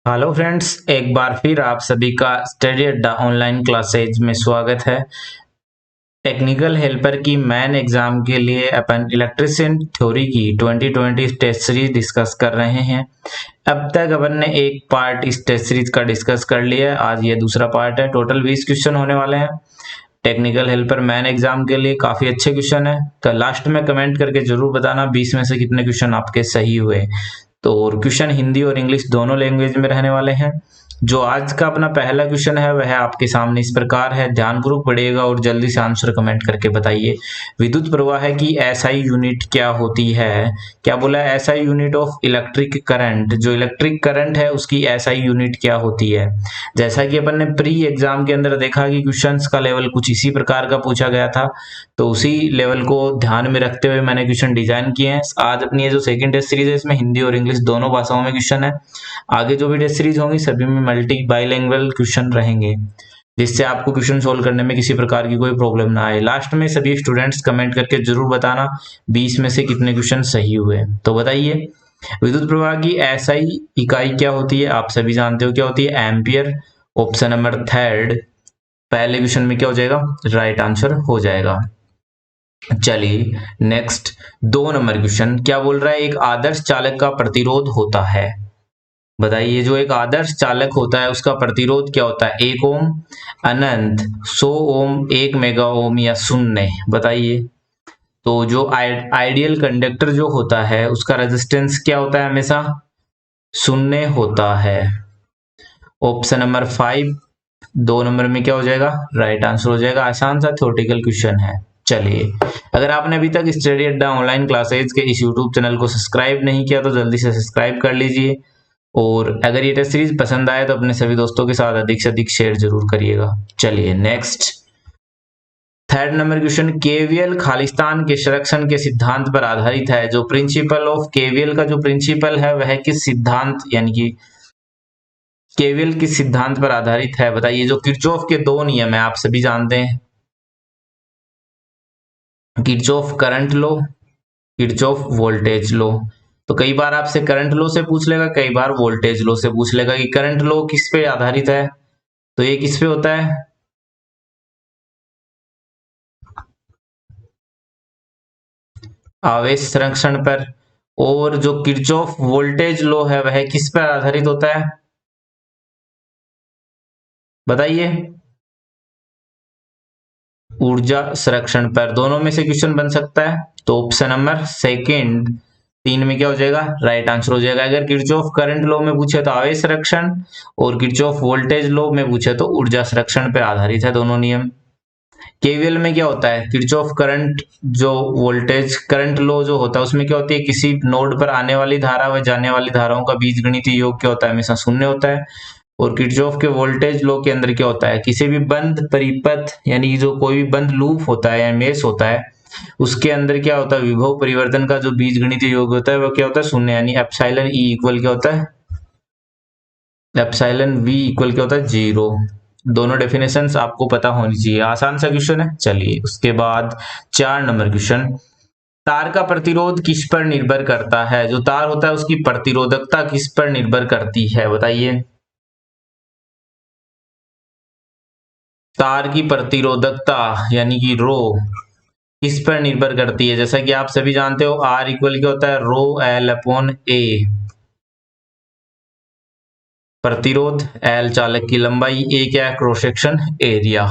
Hello friends, एक बार फिर आप सभी का स्टडी अड्डा ऑनलाइन क्लासेज में स्वागत है। टेक्निकल हेल्पर की मेन एग्जाम के लिए अपन इलेक्ट्रिशियन थ्योरी की 2020 टेस्ट सीरीज डिस्कस कर रहे हैं। अब तक अपन ने एक पार्ट इस टेस्ट सीरीज का डिस्कस कर लिया है। आज ये दूसरा पार्ट है। टोटल 20 क्वेश्चन होने वाले हैं। टेक्निकल हेल्पर मेन एग्जाम के लिए काफी अच्छे क्वेश्चन है। तो लास्ट में कमेंट करके जरूर बताना 20 में से कितने क्वेश्चन आपके सही हुए। तो क्वेश्चन हिंदी और इंग्लिश दोनों लैंग्वेज में रहने वाले हैं। जो आज का अपना पहला क्वेश्चन है वह आपके सामने इस प्रकार है। ध्यानपूर्वक पढ़िएगा और जल्दी से आंसर कमेंट करके बताइए। विद्युत प्रवाह की एसआई यूनिट क्या होती है? क्या बोला है? SI unit of electric current. जो इलेक्ट्रिक करंट है उसकी एसआई यूनिट क्या होती है? जैसा कि अपन ने प्री एग्जाम के अंदर देखा कि क्वेश्चंस का लेवल कुछ इसी प्रकार का पूछा गया था, तो उसी लेवल को ध्यान में रखते हुए मैंने क्वेश्चन डिजाइन किए हैं। आज अपनी ये जो सेकंड टेस्ट सीरीज है इसमें हिंदी और इंग्लिश दोनों भाषाओं में क्वेश्चन है। आगे जो भी टेस्ट सीरीज होंगी सभी में मल्टी बाइलिंगुअल क्वेश्चन रहेंगे, जिससे आपको क्वेश्चन सोल्व करने में किसी प्रकार की कोई प्रॉब्लम ना आए। लास्ट में सभी स्टूडेंट्स कमेंट करके जरूर बताना 20 में से कितने क्वेश्चन सही हुए। तो बताइए, विद्युत प्रवाह की एसआई इकाई क्या होती है? आप सभी जानते हो क्या होती है? एम्पियर। ऑप्शन नंबर थर्ड पहले क्वेश्चन में क्या हो जाएगा? राइट आंसर हो जाएगा। चलिए नेक्स्ट 2 नंबर क्वेश्चन क्या बोल रहा है? एक आदर्श चालक का प्रतिरोध होता है। बताइए, जो एक आदर्श चालक होता है उसका प्रतिरोध क्या होता है? 1 ओम, अनंत, 100 ओम, 1 मेगा ओम या शून्य? बताइए। तो जो आइडियल कंडक्टर जो होता है उसका रेजिस्टेंस क्या होता है? हमेशा शून्य होता है। ऑप्शन नंबर 5 2 नंबर में क्या हो जाएगा? राइट आंसर हो जाएगा। आसान सा थ्योरेटिकल क्वेश्चन है। चलिए, अगर आपने अभी तक स्टडी अड्डा ऑनलाइन क्लासेज के इस यूट्यूब चैनल को सब्सक्राइब नहीं किया तो जल्दी से सब्सक्राइब कर लीजिए। और अगर ये टेस्ट सीरीज पसंद आए तो अपने सभी दोस्तों के साथ अधिक से अधिक शेयर जरूर करिएगा। चलिए next 3rd number question, KVL Khalistan के संरक्षण के सिद्धांत पर आधारित है। जो प्रिंसिपल ऑफ केवीएल का जो प्रिंसिपल है वह किस सिद्धांत यानी कि केवीएल किस सिद्धांत पर आधारित है? बताइए। जो किरचॉफ के 2 नियम है आप सभी जानते हैं, Kirchhoff current law, Kirchhoff voltage law. तो कई बार आपसे करंट लॉ से पूछ लेगा, कई बार वोल्टेज लॉ से पूछ लेगा कि करंट लॉ किस पे आधारित है। तो ये किस पे होता है? आवेश संरक्षण पर। और जो किरचॉफ वोल्टेज लॉ है वह किस पर आधारित होता है? बताइए। ऊर्जा संरक्षण पर। दोनों में से क्वेश्चन बन सकता है, तो ऑप्शन नंबर सेकंड 3 में क्या हो जाएगा? राइट आंसर हो जाएगा। अगर किरचॉफ करंट लॉ में पूछे तो आवेश संरक्षण, और किरचॉफ वोल्टेज लॉ में पूछे तो ऊर्जा संरक्षण पर आधारित है दोनों नियम। केवीएल में क्या होता है? किरचॉफ करंट जो वोल्टेज करंट लॉ जो होता है उसमें क्या होती है? किसी नोड पर आने वाली धारा व जाने वाली धाराओं का बीजगणितीय योग क्या होता है? हमेशा शून्य होता है। और किरचॉफ के वोल्टेज लॉ के अंदर क्या होता है? किसी भी बंद परिपथ यानी जो कोई भी बंद लूप होता है या मेश होता है उसके अंदर क्या होता है? विभव परिवर्तन का जो बीजगणितीय योग होता है वो क्या होता है? शून्य। यानी एप्सिलॉन ई इक्वल क्या होता है? एप्सिलॉन वी इक्वल क्या होता है? 0। दोनों डेफिनेशंस आपको पता होनी चाहिए। आसान सा क्वेश्चन है। चलिए उसके बाद 4 नंबर क्वेश्चन, तार का प्रतिरोध किस पर निर्भर करता है? जो तार होता है उसकी प्रतिरोधकता किस पर निर्भर करती है? बताइए। तार की प्रतिरोधकता यानी कि रो किस पर निर्भर करती है? जैसा कि आप सभी जानते हो आर इक्वल क्या होता है? रो एल अपॉन ए। प्रतिरोध एल चालक की लंबाई, ए क्या है? Cross section area.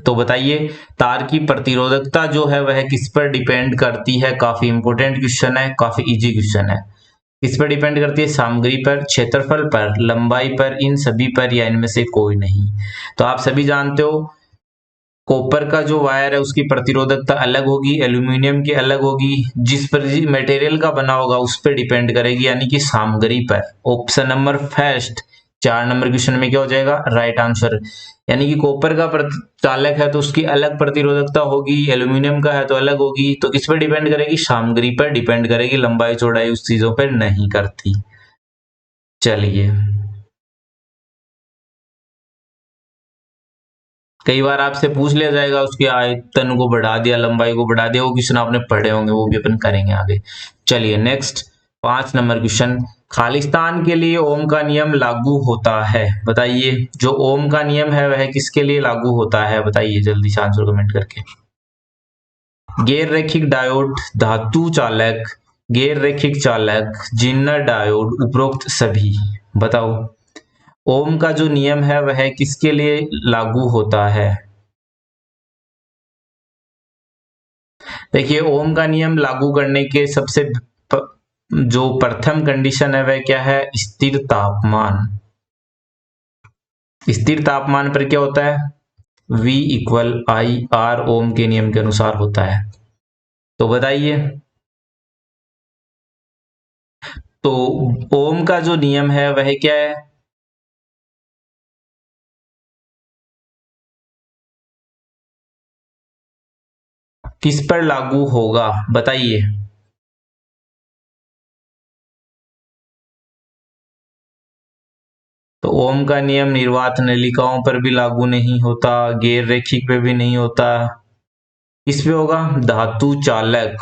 तो बताइए, तार की प्रतिरोधकता जो है वह किस पर डिपेंड करती है? काफी इंपोर्टेंट क्वेश्चन है, काफी इजी क्वेश्चन है। किस पर डिपेंड करती है? सामग्री पर, क्षेत्रफल पर, लंबाई पर, इन सभी पर, या इनमें से कोई नहीं? तो आप सभी जानते हो कॉपर का जो वायर है उसकी प्रतिरोधकता अलग होगी, एल्यूमिनियम की अलग होगी, जिस पर मटेरियल का बना होगा उस पर डिपेंड करेगी यानी कि सामग्री पर। Option number first 4 number question में क्या हो जाएगा? Right answer. यानी कि कॉपर का चालक है तो उसकी अलग प्रतिरोधकता होगी, एल्यूमिनियम का है तो अलग होगी। तो किस पर डिपेंड करेगी? सामग्री पर डिपेंड करेगी, लंबाई चौड़ाई उस चीजों पर नहीं करती। चलिए, कई बार आपसे पूछ लिया जाएगा उसके आयतन को बढ़ा दिया, लंबाई को बढ़ा दिया, वो क्वेश्चन आपने पढ़े होंगे, वो भी अपन करेंगे आगे। चलिए नेक्स्ट 5 नंबर क्वेश्चन, खालिस्तान के लिए ओम का नियम लागू होता है, बताइए। जो ओम का नियम है वह किसके लिए लागू होता है, बताइए जल्दी से आंसर कमेंट करके। गैर रैखिक डायोड, धातु चालक, गैर रैखिक चालक, जिन्नर डायोड, उपरोक्त सभी। बताओ ओम का जो नियम है वह किसके लिए लागू होता है। देखिए ओम का नियम लागू करने के सबसे जो प्रथम कंडीशन है वह क्या है, स्थिर तापमान। स्थिर तापमान पर क्या होता है, V इक्वल आई आर ओम के नियम के अनुसार होता है। तो बताइए, तो ओम का जो नियम है वह क्या है, किस पर लागू होगा, बताइए। तो ओम का नियम निर्वात नलिकाओं पर भी लागू नहीं होता, गैर रैखिक पे भी नहीं होता, किस पे होगा, धातु चालक।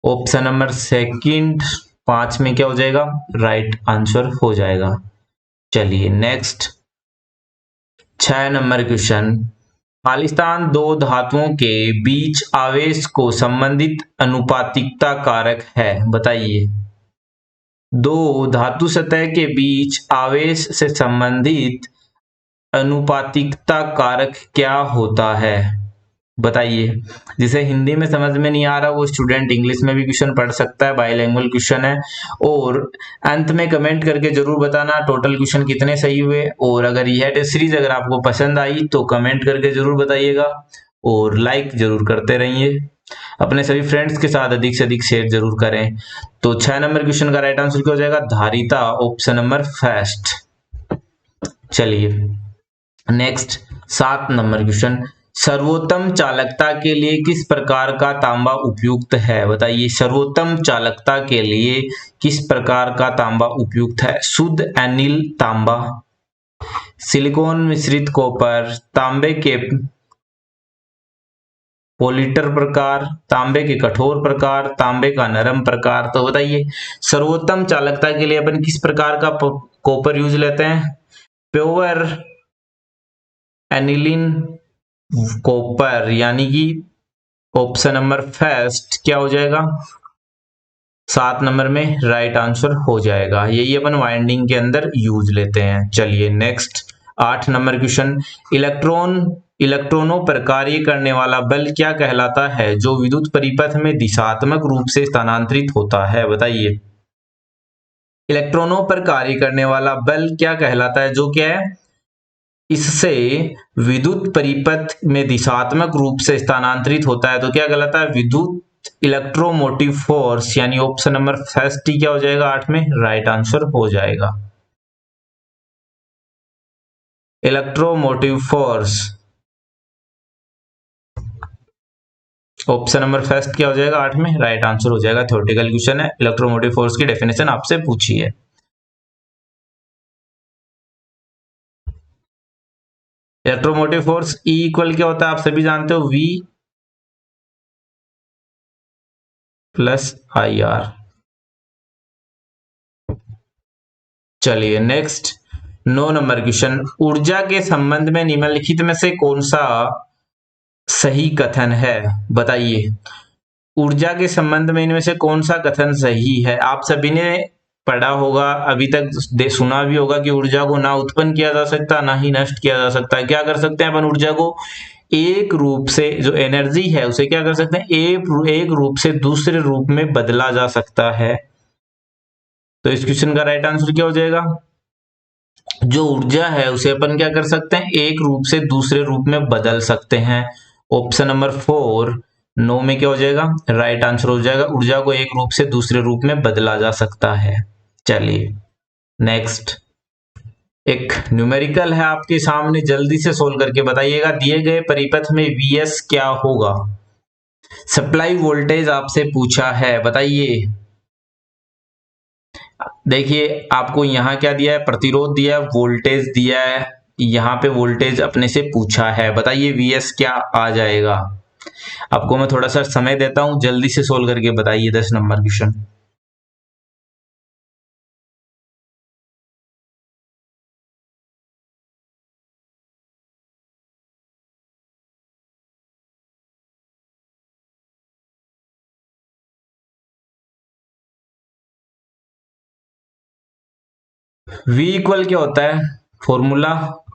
ऑप्शन नंबर सेकंड 5 में क्या हो जाएगा, राइट आंसर हो जाएगा। चलिए नेक्स्ट 6 नंबर क्वेश्चन। खालिस्तान दो धातुओं के बीच आवेश को संबंधित अनुपातिकता कारक है, बताइए। दो धातु सतह के बीच आवेश से संबंधित अनुपातिकता कारक क्या होता है, बताइए। जिसे हिंदी में समझ में नहीं आ रहा वो स्टूडेंट इंग्लिश में भी क्वेश्चन पढ़ सकता है, बाइलिंगुअल क्वेश्चन है। और अंत में कमेंट करके जरूर बताना टोटल क्वेश्चन कितने सही हुए। और अगर यह टेस्ट सीरीज अगर आपको पसंद आई तो कमेंट करके जरूर बताइएगा और लाइक जरूर करते रहिए। अपने सभी फ्रेंड्स के साथ अधिक से अधिक शेयर जरूर करें। तो 6 नंबर क्वेश्चन का राइट आंसर क्या हो जाएगा, धारिता, ऑप्शन नंबर फर्स्ट। चलिए नेक्स्ट 7 नंबर क्वेश्चन। सर्वोत्तम चालकता के लिए किस प्रकार का तांबा उपयुक्त है, बताइए। सर्वोत्तम चालकता के लिए किस प्रकार का तांबा उपयुक्त है, शुद्ध एनिल तांबा, सिलिकॉन मिश्रित कॉपर, तांबे के पोलिटर प्रकार, तांबे के कठोर प्रकार, तांबे का नरम प्रकार। तो बताइए सर्वोत्तम चालकता के लिए अपन किस प्रकार का कॉपर यूज लेते हैं, प्योर एनिलिन कॉपर, यानी कि ऑप्शन नंबर फर्स्ट क्या हो जाएगा, 7 नंबर में राइट आंसर हो जाएगा। यही अपन वाइंडिंग के अंदर यूज लेते हैं। चलिए नेक्स्ट 8 नंबर क्वेश्चन। इलेक्ट्रॉनों पर कार्य करने वाला बल क्या कहलाता है जो विद्युत परिपथ में दिशात्मक रूप से स्थानांतरित होता है, बताइए। इलेक्ट्रॉनों पर कार्य करने वाला बल क्या कहलाता है, जो क्या है, इससे विद्युत परिपथ में दिशात्मक रूप से स्थानांतरित होता है। तो क्या कहलाता है, विद्युत इलेक्ट्रोमोटिव फोर्स, यानी ऑप्शन नंबर फर्स्ट ही क्या हो जाएगा 8 में राइट आंसर हो जाएगा। Electromotive force option number first क्या हो जाएगा 8 में राइट आंसर हो जाएगा। थ्योरेटिकल क्वेश्चन है, इलेक्ट्रोमोटिव फोर्स की डेफिनेशन आपसे पूछी है। इलेक्ट्रोमोटिव फोर्स E इक्वल क्या होता है, आप सभी जानते हो, V प्लस IR। चलिए नेक्स्ट 9 नंबर क्वेश्चन। ऊर्जा के संबंध में निम्नलिखित में से कौन सा सही कथन है, बताइए। ऊर्जा के संबंध में इनमें से कौन सा कथन सही है। आप सभी ने पढ़ा होगा, अभी तक सुना भी होगा कि ऊर्जा को ना उत्पन्न किया जा सकता ना ही नष्ट किया जा सकता। क्या कर सकते हैं अपन, ऊर्जा को एक रूप से, जो एनर्जी है उसे क्या कर सकते हैं, एक रूप से दूसरे रूप में बदला जा सकता है। तो इस क्वेश्चन का राइट आंसर क्या हो जाएगा, जो ऊर्जा है उसे अपन क्या कर सकते हैं, एक रूप से दूसरे रूप में बदल सकते हैं। ऑप्शन नंबर 4 9 में क्या हो जाएगा, राइट आंसर हो जाएगा। ऊर्जा को एक रूप से दूसरे रूप में बदला जा सकता है। चलिए नेक्स्ट एक न्यूमेरिकल है आपके सामने, जल्दी से सोल्व करके बताइएगा। दिए गए परिपथ में Vs क्या होगा, सप्लाई वोल्टेज आपसे पूछा है, बताइए। देखिए आपको यहाँ क्या दिया है, प्रतिरोध दिया है, वोल्टेज दिया है, यहाँ पे वोल्टेज अपने से पूछा है, बताइए Vs क्या आ जाएगा। आपको मैं थोड़ा सा समय देता हूं, जल्दी से सोल्व करके बताइए 10 नंबर क्वेश्चन। V इक्वल क्या होता है, फॉर्मूला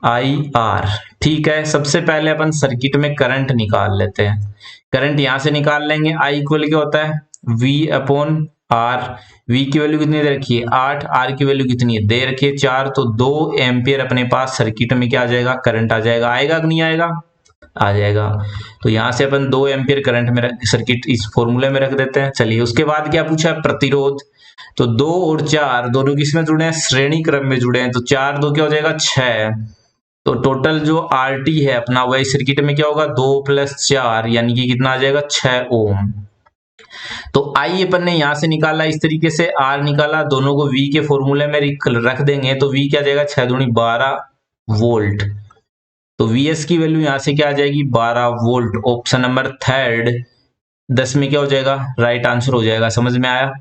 आई आर। ठीक है, सबसे पहले अपन सर्किट में करंट निकाल लेते हैं। करंट यहां से निकाल लेंगे। आई इक्वल क्या होता है, V अपॉन आर। V की वैल्यू कितनी दे रखी है 8, आर की वैल्यू कितनी है दे रखी है 4, तो 2 एम्पियर अपने पास सर्किट में क्या आ जाएगा, करंट आ जाएगा। आएगा कि नहीं आएगा, आ जाएगा। तो यहां से अपन 2 एम्पियर करंट में सर्किट इस फॉर्मूले में रख देते हैं। चलिए, उसके बाद क्या पूछा है, प्रतिरोध। तो 2 और 4 दोनों किसमें जुड़े हैं, श्रेणी क्रम में जुड़े हैं। तो 4 2 क्या हो जाएगा 6। तो टोटल जो आर टी है अपना, वही सर्किट में क्या होगा 2 + 4 यानी कि कितना आ जाएगा 6 ओम। तो आई अपन ने यहां से निकाला, इस तरीके से आर निकाला, दोनों को वी के फॉर्मूले में रख देंगे। तो वी क्या आ जाएगा 6 दूनी 12 वोल्ट। तो Vs की वैल्यू यहां से क्या आ जाएगी 12 वोल्ट। ऑप्शन नंबर थर्ड 10 में क्या हो जाएगा, राइट आंसर हो जाएगा। समझ में आया,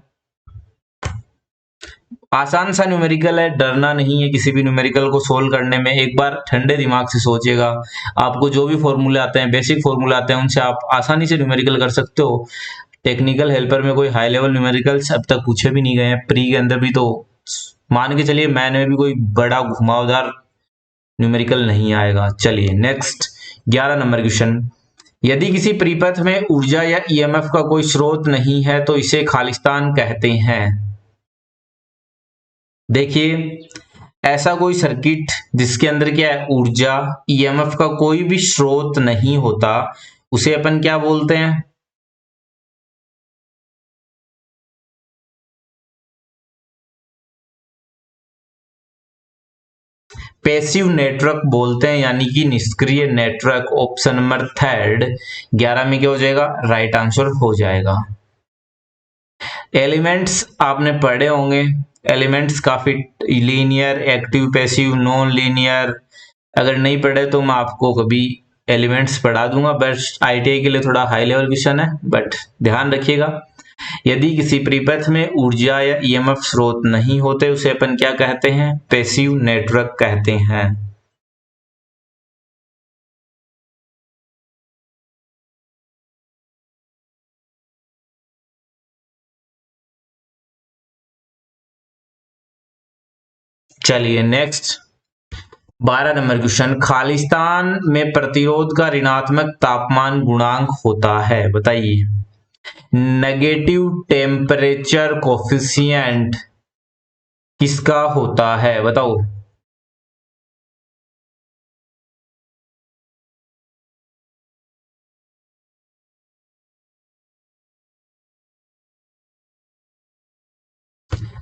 आसान सा न्यूमेरिकल है, डरना नहीं है किसी भी न्यूमेरिकल को सोल्व करने में। एक बार ठंडे दिमाग से सोचिएगा, आपको जो भी फॉर्मूले आते हैं, बेसिक फॉर्मूले आते हैं, उनसे आप आसानी से न्यूमेरिकल कर सकते हो। टेक्निकल हेल्पर में कोई हाई लेवल न्यूमेरिकल्स अब तक पूछे भी नहीं गए हैं। प्री के अंदर भी तो मान के चलिए मैन में भी कोई बड़ा घुमावदार न्यूमेरिकल नहीं आएगा। चलिए नेक्स्ट 11 नंबर क्वेश्चन। यदि किसी परिपथ में ऊर्जा या ईएमएफ का कोई स्रोत नहीं है तो इसे खालिस्तान कहते हैं। देखिए, ऐसा कोई सर्किट जिसके अंदर क्या है, ऊर्जा ईएमएफ का कोई भी स्रोत नहीं होता, उसे अपन क्या बोलते हैं, पैसिव नेटवर्क बोलते हैं, यानी कि निष्क्रिय नेटवर्क। ऑप्शन नंबर थर्ड 11 में क्या हो जाएगा, राइट आंसर हो जाएगा। एलिमेंट्स आपने पढ़े होंगे, एलिमेंट्स काफी linear, active, passive, non linear. अगर नहीं पढ़े तो मैं आपको कभी एलिमेंट्स पढ़ा दूंगा, बस आईटीआई के लिए थोड़ा हाई लेवल क्वेश्चन है, बट ध्यान रखिएगा। यदि किसी परिपथ में ऊर्जा या ईएमएफ स्रोत नहीं होते उसे अपन क्या कहते हैं, पैसिव नेटवर्क कहते हैं। चलिए नेक्स्ट 12 नंबर क्वेश्चन। खालिस्तान में प्रतिरोध का ऋणात्मक तापमान गुणांक होता है, बताइए। नेगेटिव टेम्परेचर कोफिशिएंट किसका होता है, बताओ।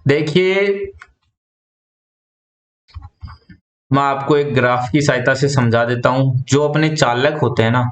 देखिए, मैं आपको एक ग्राफ की सहायता से समझा देता हूं। जो अपने चालक होते हैं ना,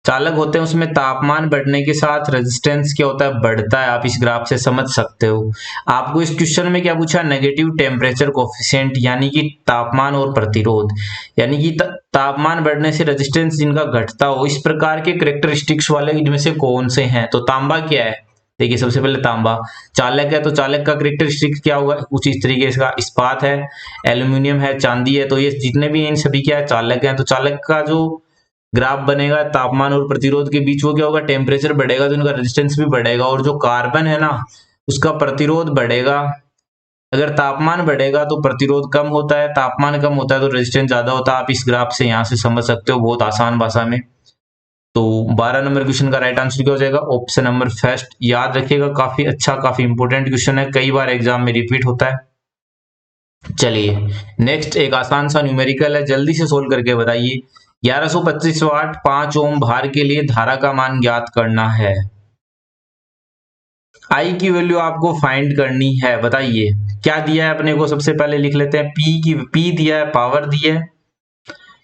चालक होते हैं, उसमें तापमान बढ़ने के साथ रेजिस्टेंस क्या होता है, बढ़ता है। आप इस ग्राफ से समझ सकते हो। आपको इस क्वेश्चन में क्या पूछा, नेगेटिव टेम्परेचर कोफिशिएंट, यानी कि तापमान और प्रतिरोध, यानी कि तापमान बढ़ने से रेजिस्टेंस जिनका घटता हो, इस प्रकार के करेक्टरिस्टिक्स वाले इनमें से कौन से हैं। तो तांबा क्या है, देखिए सबसे पहले तांबा चालक है, तो चालक का करेक्टरिस्टिक्स क्या होगा, कुछ इस तरीके का। इस्पात है, एल्यूमिनियम है, चांदी है, तो ये जितने भी हैं इन सभी क्या है, चालक हैं। तो चालक का जो ग्राफ बनेगा तापमान और प्रतिरोध के बीच, वो क्या होगा, टेम्परेचर बढ़ेगा तो इनका रेजिस्टेंस भी बढ़ेगा। और जो कार्बन है ना, उसका प्रतिरोध बढ़ेगा। अगर तापमान बढ़ेगा तो प्रतिरोध कम होता है, तापमान कम होता है तो रेजिस्टेंस ज्यादा होता है। आप इस ग्राफ से यहाँ से समझ सकते हो बहुत आसान भाषा में। तो 12 नंबर क्वेश्चन का राइट आंसर क्या हो जाएगा, ऑप्शन नंबर फर्स्ट। याद रखिएगा, काफी अच्छा, काफी इंपोर्टेंट क्वेश्चन है, कई बार एग्जाम में रिपीट होता है। चलिए नेक्स्ट एक आसान सा न्यूमेरिकल है, जल्दी से सोल्व करके बताइए। 1125 वाट 5 ओम भार के लिए धारा का मान ज्ञात करना है। आई की वैल्यू आपको फाइंड करनी है, बताइए। क्या दिया है अपने को, सबसे पहले लिख लेते हैं। पी दिया है, पावर दी है,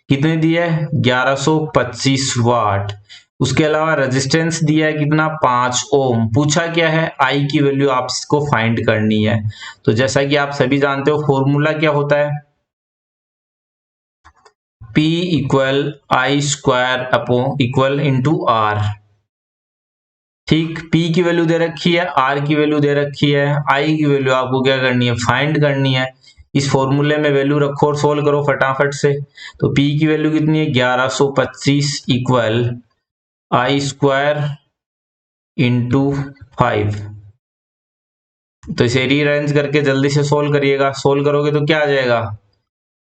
कितने दिया है 1125 वाट। उसके अलावा रेजिस्टेंस दिया है कितना, 5 ओम। पूछा क्या है, आई की वैल्यू आपको फाइंड करनी है। तो जैसा कि आप सभी जानते हो, फॉर्मूला क्या होता है, P इक्वल आई स्क्वायर अपो इक्वल इंटू आर। ठीक, P की वैल्यू दे रखी है, R की वैल्यू दे रखी है, I की वैल्यू आपको क्या करनी है, फाइंड करनी है। इस फॉर्मूले में वैल्यू रखो और सोल्व करो फटाफट से। तो P की वैल्यू कितनी है 1125 इक्वल आई स्क्वायर इंटू 5। तो इसे रीअरेंज करके जल्दी से सोल्व करिएगा। सोल्व करोगे तो क्या आ जाएगा,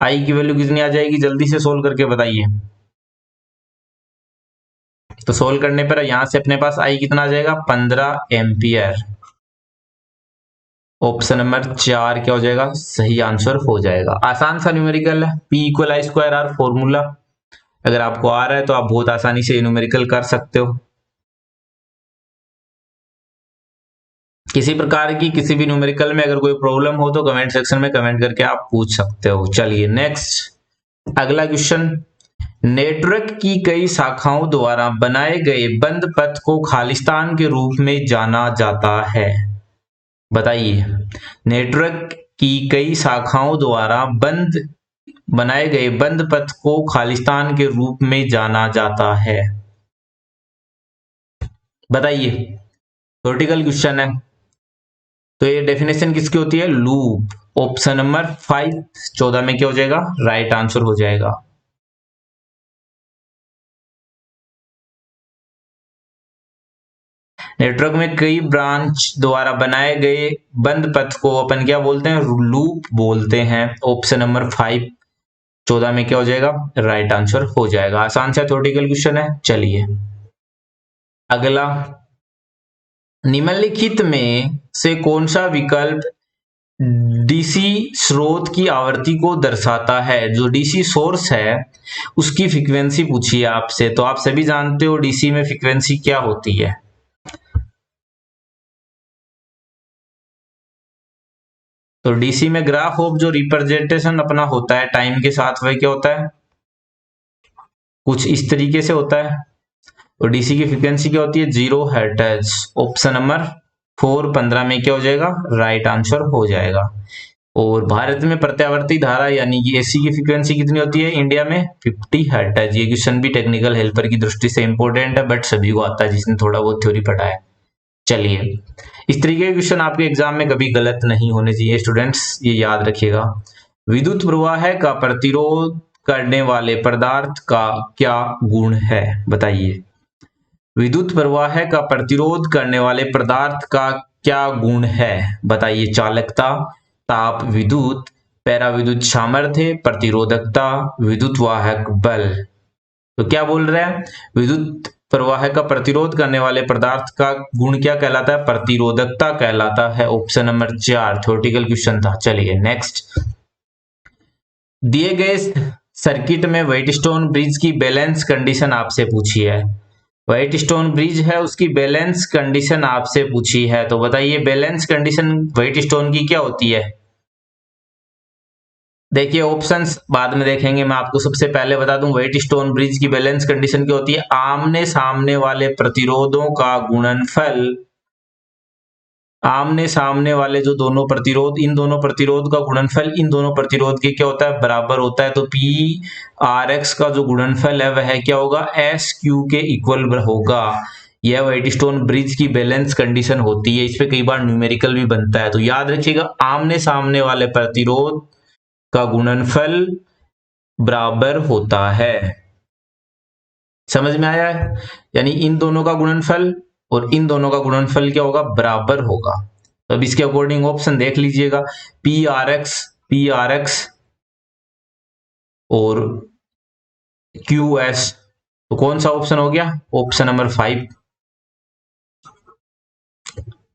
आई की वैल्यू कितनी आ जाएगी, जल्दी से सोल्व करके बताइए। तो सोल्व करने पर यहां से अपने पास आई कितना आ जाएगा, 15 एम्पियर। ऑप्शन नंबर 4 क्या हो जाएगा, सही आंसर हो जाएगा। आसान सा न्यूमेरिकल है, P equal I square R formula. अगर आपको आ रहा है तो आप बहुत आसानी से न्यूमेरिकल कर सकते हो। किसी प्रकार की किसी भी न्यूमेरिकल में अगर कोई प्रॉब्लम हो तो कमेंट सेक्शन में कमेंट करके आप पूछ सकते हो। चलिए नेक्स्ट अगला क्वेश्चन, नेटवर्क की कई शाखाओं द्वारा बनाए गए बंद पथ को खालिस्तान के रूप में जाना जाता है। बताइए, नेटवर्क की कई शाखाओं द्वारा बनाए गए बंद पथ को खालिस्तान के रूप में जाना जाता है। बताइए, थ्योरेटिकल क्वेश्चन है। तो ये डेफिनेशन किसकी होती है, लूप। ऑप्शन नंबर 5 14 में क्या हो जाएगा, राइट आंसर हो जाएगा। नेटवर्क में कई ब्रांच द्वारा बनाए गए बंद पथ को अपन क्या बोलते हैं, लूप बोलते हैं। ऑप्शन नंबर 5 14 में क्या हो जाएगा, राइट आंसर हो जाएगा। आसान सा थ्योरेटिकल क्वेश्चन है। चलिए अगला, निम्नलिखित में से कौन सा विकल्प डीसी स्रोत की आवृत्ति को दर्शाता है। जो डीसी सोर्स है उसकी फ्रीक्वेंसी पूछी है आपसे, तो आप सभी जानते हो डीसी में फ्रीक्वेंसी क्या होती है। तो डीसी में ग्राफ ऑफ जो रिप्रेजेंटेशन अपना होता है टाइम के साथ, वह क्या होता है, कुछ इस तरीके से होता है। तो डीसी की फ्रीक्वेंसी क्या होती है, 0 हर्ट्ज। ऑप्शन नंबर 4 15 में क्या हो जाएगा, राइट आंसर हो जाएगा। और भारत में प्रत्यावर्ती धारा यानी कि एसी की फ्रीक्वेंसी कितनी होती है इंडिया में, 50 हर्ट्ज। ये क्वेश्चन भी टेक्निकल हेल्पर की दृष्टि से इंपॉर्टेंट है, बट सभी को आता है जिसने थोड़ा बहुत थ्योरी पढ़ा है। चलिए, इस तरीके के क्वेश्चन आपके एग्जाम में कभी गलत नहीं होने चाहिए स्टूडेंट्स, ये याद रखिएगा। विद्युत प्रवाह का प्रतिरोध करने वाले पदार्थ का क्या गुण है। बताइए, विद्युत प्रवाह का प्रतिरोध करने वाले पदार्थ का क्या गुण है। बताइए, चालकता, ताप विद्युत, पैराविद्युत सामर्थ्य, प्रतिरोधकता, विद्युत वाहक बल। तो क्या बोल रहे हैं, विद्युत प्रवाह का प्रतिरोध करने वाले पदार्थ का गुण क्या कहलाता है, प्रतिरोधकता कहलाता है। ऑप्शन नंबर 4 थ्योरेटिकल क्वेश्चन था। चलिए नेक्स्ट, दिए गए सर्किट में व्हाइटस्टोन ब्रिज की बैलेंस कंडीशन आपसे पूछी है। व्हाइटस्टोन ब्रिज है उसकी बैलेंस कंडीशन आपसे पूछी है। तो बताइए, बैलेंस कंडीशन व्हाइटस्टोन की क्या होती है। देखिए ऑप्शंस बाद में देखेंगे, मैं आपको सबसे पहले बता दूं, व्हाइटस्टोन ब्रिज की बैलेंस कंडीशन क्या होती है, आमने सामने वाले प्रतिरोधों का गुणनफल, आमने सामने वाले जो दोनों प्रतिरोध, इन दोनों प्रतिरोध का गुणनफल इन दोनों प्रतिरोध के क्या होता है, बराबर होता है। तो पी आर एक्स का जो गुणनफल है वह क्या होगा, एस क्यू के इक्वल होगा। यह व्हाइटस्टोन ब्रिज की बैलेंस कंडीशन होती है। इस पे कई बार न्यूमेरिकल भी बनता है, तो याद रखिएगा, आमने सामने वाले प्रतिरोध का गुणनफल बराबर होता है। समझ में आया है, यानी इन दोनों का गुणनफल और इन दोनों का गुणनफल क्या होगा, बराबर होगा। तो अब इसके अकॉर्डिंग ऑप्शन देख लीजिएगा, पी आर एक्स और क्यू एस। तो कौन सा ऑप्शन हो गया, option number 5।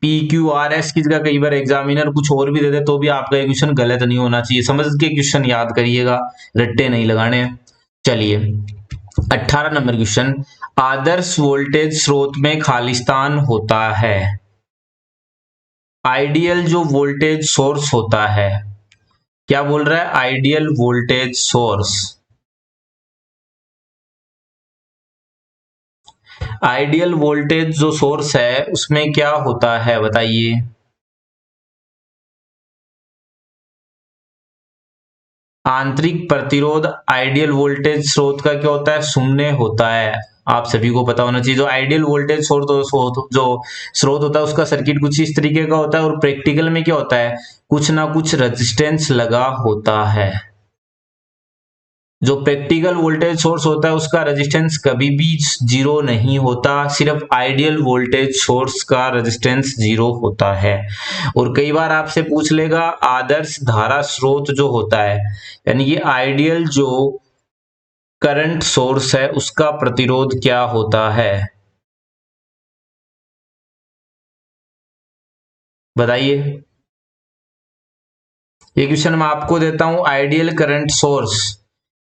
P Q R S की जगह कई बार एग्जामिनर कुछ और भी दे दे तो भी आपका क्वेश्चन गलत नहीं होना चाहिए। समझ के क्वेश्चन याद करिएगा, रट्टे नहीं लगाने। चलिए 18 नंबर क्वेश्चन, आदर्श वोल्टेज स्रोत में खालिस्तान होता है। आइडियल जो वोल्टेज सोर्स होता है, क्या बोल रहा है, ideal voltage source. Ideal voltage जो सोर्स है उसमें क्या होता है, बताइए। आंतरिक प्रतिरोध आइडियल वोल्टेज स्रोत का क्या होता है, शून्य होता है। आप सभी को पता होना चाहिए, जो आइडियल वोल्टेज स्रोत जो स्रोत होता है उसका सर्किट कुछ इस तरीके का होता है, और प्रैक्टिकल में क्या होता है, कुछ ना कुछ रेजिस्टेंस लगा होता है। जो प्रैक्टिकल वोल्टेज सोर्स होता है उसका रेजिस्टेंस कभी भी जीरो नहीं होता, सिर्फ आइडियल वोल्टेज सोर्स का रेजिस्टेंस जीरो होता है। और कई बार आपसे पूछ लेगा आदर्श धारा स्रोत जो होता है, यानी ये आइडियल जो करंट सोर्स है उसका प्रतिरोध क्या होता है, बताइए। ये क्वेश्चन मैं आपको देता हूं, आइडियल करंट सोर्स,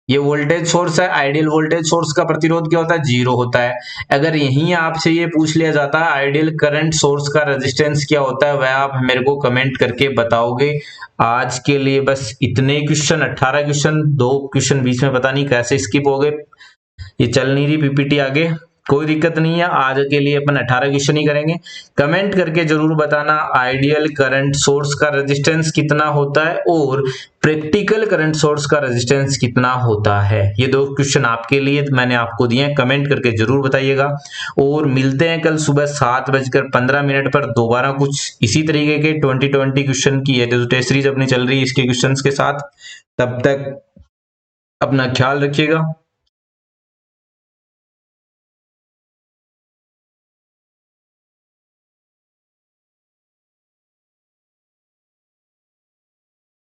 ये वोल्टेज सोर्स है, आइडियल वोल्टेज सोर्स का प्रतिरोध क्या होता है, जीरो होता है। अगर यहीं आपसे ये पूछ लिया जाता है आइडियल करंट सोर्स का रेजिस्टेंस क्या होता है, वह आप मेरे को कमेंट करके बताओगे। आज के लिए बस इतने क्वेश्चन, 18 क्वेश्चन, 2 क्वेश्चन बीच में पता नहीं कैसे स्किप हो गए, ये चल नहीं रही पीपीटी आगे, कोई दिक्कत नहीं है, आज के लिए अपन 18 क्वेश्चन ही करेंगे। कमेंट करके जरूर बताना आइडियल करंट सोर्स का रेजिस्टेंस कितना होता है और प्रैक्टिकल करंट सोर्स का रेजिस्टेंस कितना होता है। ये 2 क्वेश्चन आपके लिए मैंने आपको दिए हैं, कमेंट करके जरूर बताइएगा। और मिलते हैं कल सुबह 7:15 पर दोबारा कुछ इसी तरीके के 2020 क्वेश्चन की ये जो टेस्ट सीरीज अपनी चल रही है इसके क्वेश्चन के साथ। तब तक अपना ख्याल रखिएगा।